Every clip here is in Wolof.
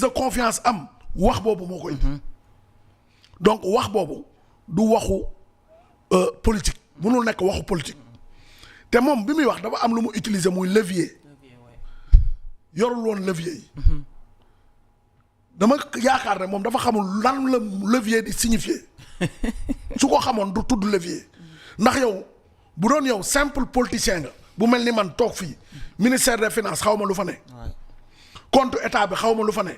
de confiance am wax boobu moo ko indi donc wax boobu du waxu politique mënul nekk waxu politique te moom bi muy wax dafa am lu mu utiliser muy levier yorul woon levier yi dama yaakaar ne moom dafa xamul lan la levier di signifier su ko xamoon du tudd levier ndax yow bu doon yow simple politicien nga bu mel ni man toog fii ministère des finances xaw ma lu fa ne compte état bi xaw ma lu fa ne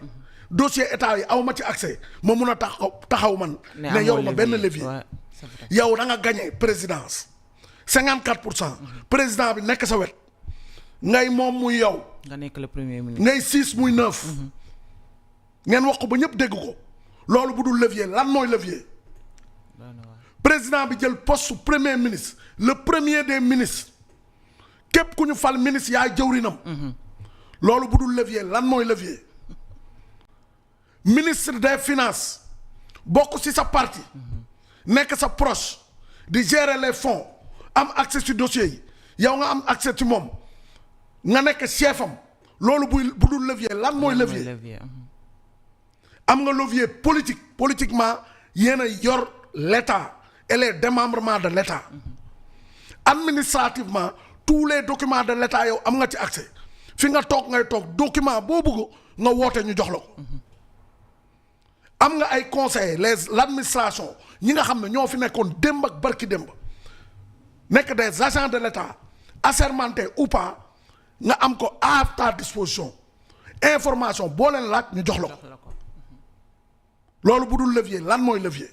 dossier état yi aw ma ci accès ma mun a taxaw man ne yow ma benn levier yow da nga gagné présidence 54% président bi nekk sa wet ngay moom muy yow nga nekk le premier ministre ngay 6 muy 9 ngeen wax ko ba ñëpp dégg ko loolu bu dul levier lan mooy levier président bi jël poste premier ministre le premier des ministres képp ku ñu fal ministre yaay jëwrinam loolu bu dul levier lan mooy levier ministre des finances bokk ci sa parti nekk sa proche di gérer les fonds am accès ci dossier yi yow nga am accès ci moom nga nekk chef am loolu bu dul levier lan mooy levier am nga levier politiquement yéen a yor l'état et les démembrements de l'état administrativement tous les documents de l'état yow am nga ci accès fi nga toog ngay toog document boo bëgg nga woote ñu jox la ko am nga ay conseillers l'administration ñi nga xam ne ñoo fi nekkoon démb ak barki démb nekk des agents de l'état assermentés ou pas nga am ko à ta disposition information boo leen laaj ñu jox la ko loolu bu dul levier lan mooy levier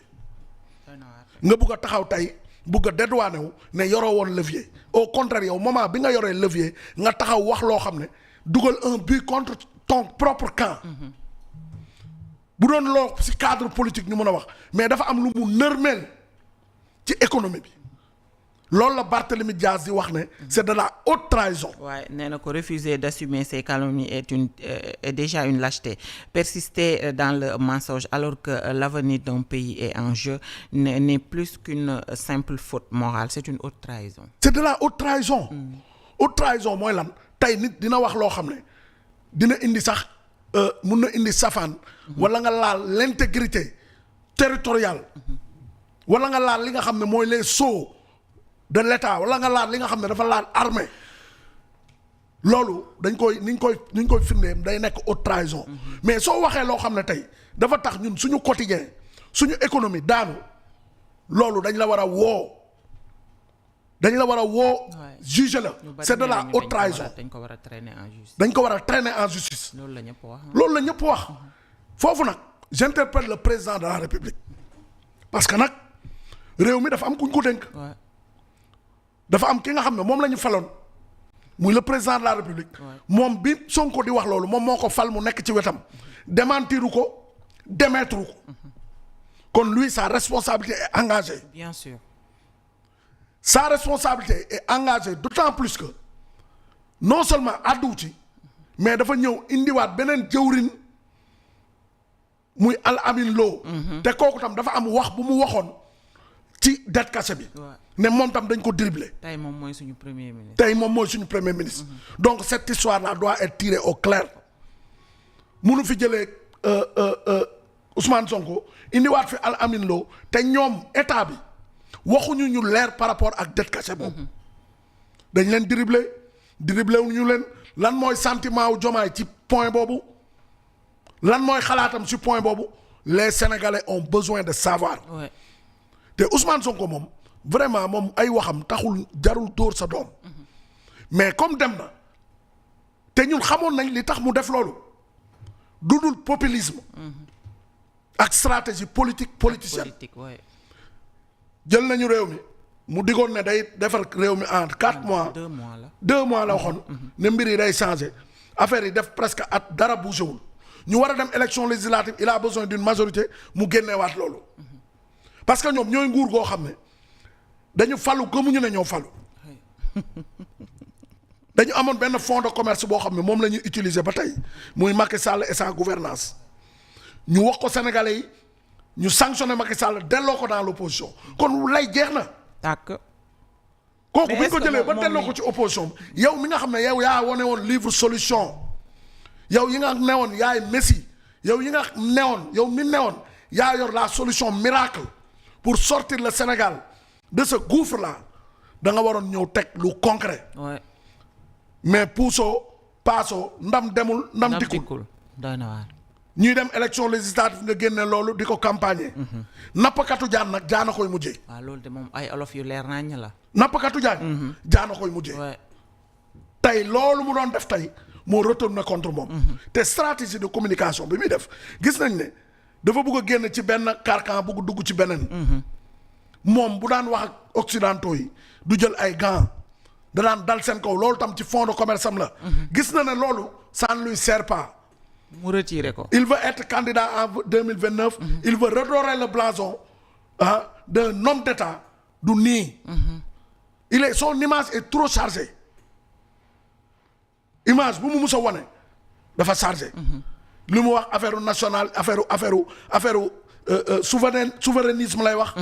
nga bugg a taxaw tey bugg a dédouané wu ne yoroo woon levier au contraire yow moment bi nga yoree levier nga taxaw wax loo xam ne dugal un but contre ton propre camp bu doon loo ci cadre politique ñu mën a wax mais dafa am lu mu nërmeel ci économie bi loolu la Barthélémy Dias di wax ne c'est de la haute trahison. waaye nee na ko refuser d'assumer ces calomnies est déjà une lâcheté persister dans le mensonge alors que l'avenir d'un pays est en jeu n'est plus qu'une simple faute morale c'est une haute trahison. c'est de la haute trahison. haute trahison mooy lan tey nit dina wax loo xam ne dina indi sax mun na indi safaan. wala nga laal l'intégrité territoriale. wala nga laal li nga xam ne mooy les sceaux de l'État wala nga laal li nga xam ne dafa laal armée loolu ni ñu koy firndeem day nekk haute trahison mais soo waxee loo xam ne tey dafa tax ñun suñu quotidien suñu économie daanu loolu dañ la war a woo juger la c'est de la haute trahison dañ ko war a traîner en justice dañ ko war a traîner en justice loolu la ñëpp wax foofu nag j'interpelle le président de la République parce que nag réew mi dafa am kuñ ko dénk dafa am ki nga xam ne moom la ñu faloon muy le président de la République moom bi Sonko di wax loolu moom moo ko fal mu nekk ci wetam démentiru ko démettre ko kon lui sa responsabilité est engagée. Bien sûr. Sa responsabilité est engagée d'autant plus que non seulement àddu ci mais dafa ñëw indiwaat beneen jëwrin muy Al Amin Lo te kooku tam dafa am wax bu mu waxoon ci dette cachée bi ne moom tam dañ ko dribbler tey moom mooy suñu premier ministre donc cette histoire là doit être tirée au clair munu fi jëlee Ousmane Sonko indiwaat fi Al Amin Lo te ñoom état bi waxuñu ñu leer par rapport ak dette cachée boobu dañ leen dribbler wu ñu leen lan mooy sentiment wu Diomaye ci point boobu lan mooy xalaatam ci point boobu les Sénégalais ont besoin de savoir te Ousmane Sonko moom vraiment moom ay waxam taxul jarul dóor sa doom mais comme dem na te ñun xamoon nañ li tax mu def loolu dudul populisme ak stratégie politicienne jël nañu réew mi mu digoon ne day defar réew mi en 4 mois 2 mois la waxoon ne mbir yi day changer affaire yi def presque at dara bougé wul ñu war a dem élection législative il a besoin d'une majorité mu génneewaat loolu parce que ñoom ñooy nguur goo xam ne dañu falu gëmuñu ne ñoo falu dañu amoon benn fonds de commerce boo xam ne moom la ñuy utiliser ba tey muy Macky Sall et sa gouvernance ñu wax ko Sénégalais yi ñu sanctionné Macky Sall delloo ko dans l'opposition kon lay jeex na. tàkk. kooku bu ñu ko jëlee ba delloo ko ci opposition yow mi nga xam ne yow yaa wane woon livre solution yow yi nga ne woon yaay Messi yow yi nga newoon yow mi newoon yaa yor la solution miracle pour sortir le Sénégal de ce gouffre là da nga waroon ñëw teg lu concret. Ouais. mais puusoo paasoo ndam demul ndam dikkul. doy na waar. ñuy dem élection législative nga génne loolu di ko campagner. nappkatu jaan nag jaana koy mujjee. waaw loolu de moom ay olof yu leer naññ la. nappkatu jaan. jaana koy mujjee. Ouais. tey loolu mu doon def tey moo retourné contre moom. te stratégie de communication bi muy def gis nañ ne dafa bugg a génn ci benn carcan bugg dugg ci beneen. moom bu daan wax ak occidentaux yi du jël ay gants da daan dal seen kaw loolu tam ci fonds de commerce am la. gis na ne loolu ça ne lui sert pas. mu retiré ko. il veut être candidat en 2029. il veut redorer le blason d'un homme d'État du nii. il est son image est trop chargée. image bu mu mus a wane dafa chargé. li mu wax affaire nationale affaire souverainisme lay wax.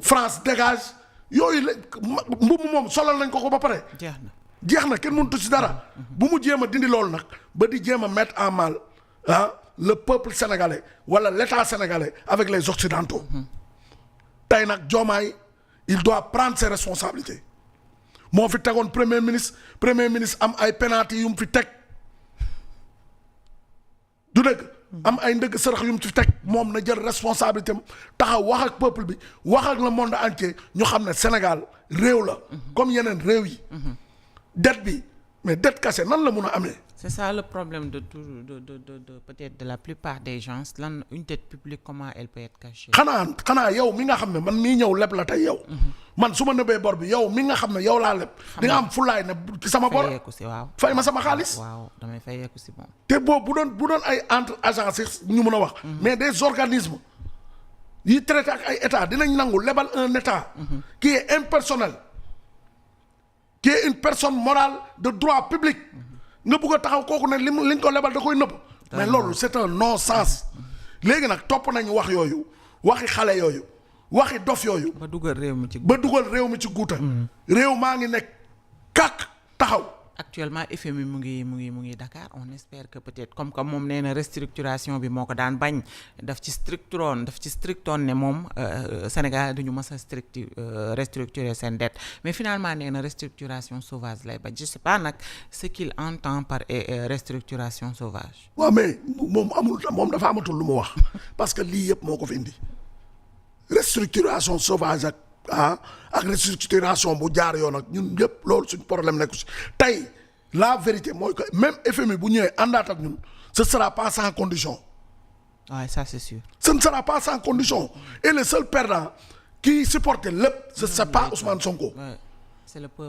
France dégage yooyu la mbubb moom solal nañ ko ba pare. jeex na kenn mënut ci dara. bu mu jéem a dindi loolu nag ba di jéem a mettre en mal le peuple sénégalais wala l'état sénégalais avec les occidentaux. tey nag Diomaye il doit prendre ses responsabilités. moo fi tegoon premier ministre am ay pénalty yu mu fi teg du dëgg am ay ndëgg sërëx yu mu fi teg moom na jël responsabilité am taxaw wax ak peuple bi wax ak le monde entier ñu xam ne Sénégal réew la comme yeneen réew yi dette bi mais dette cachée nan la mun a amee. c'est ça le problème de tout de peut-être de la plupart des gens lan une dette publique comment elle peut être cachée. xanaa yow mi nga xam ne man mii ñëw leb la tey yow. man su ma nëbbee bor bi yow mi nga xam ne yow laa leb. di nga am fulaay ne ci sama bor. fayeeku si waaw. fay ma sama xaalis. waaw damay fayeeku si moom. te boobu bu doon ay entre agences ñu mun a wax. mais des organismes yi traité ak ay état dinañ nangu lebal un état. qui est impersonnel. qui est une personne morale de droit public. nga bugg a taxaw kooku ne liñ ko lebal da koy nëbb. mais loolu c'est un non-sens. léegi nag topp nañu wax yooyu waxi xale yooyu waxi dof yooyu. ba dugal réew mi ci guuta réew maa ngi nekk kàkk taxaw. actuellement FMI mu ngi Dakar on espère que peut-être comme moom nee na restructuration bi moo ko daan bañ daf ci strictoon ne moom Sénégal duñu mës a restructurer seen dette mais finalement nee na restructuration sauvage lay bañ je sais pas nag ce qu'il entend par restructuration sauvage. waaw mais moom dafa amatul lu mu wax parce que lii yëpp moo ko fi indi restructuration sauvage ak restructuration bu jaar yoon ak ñun yëpp loolu suñ problème nekku si tey la vérité mooy que même FMI bu ñëwee àndaat ak ñun ce sera pas sans condition. Ouais, ça c'est sûr. Ce ne sera pas sans condition et le seul perdant qui supporte lépp c'est pas Ousmane Sonko. Ouais, c'est le peuple.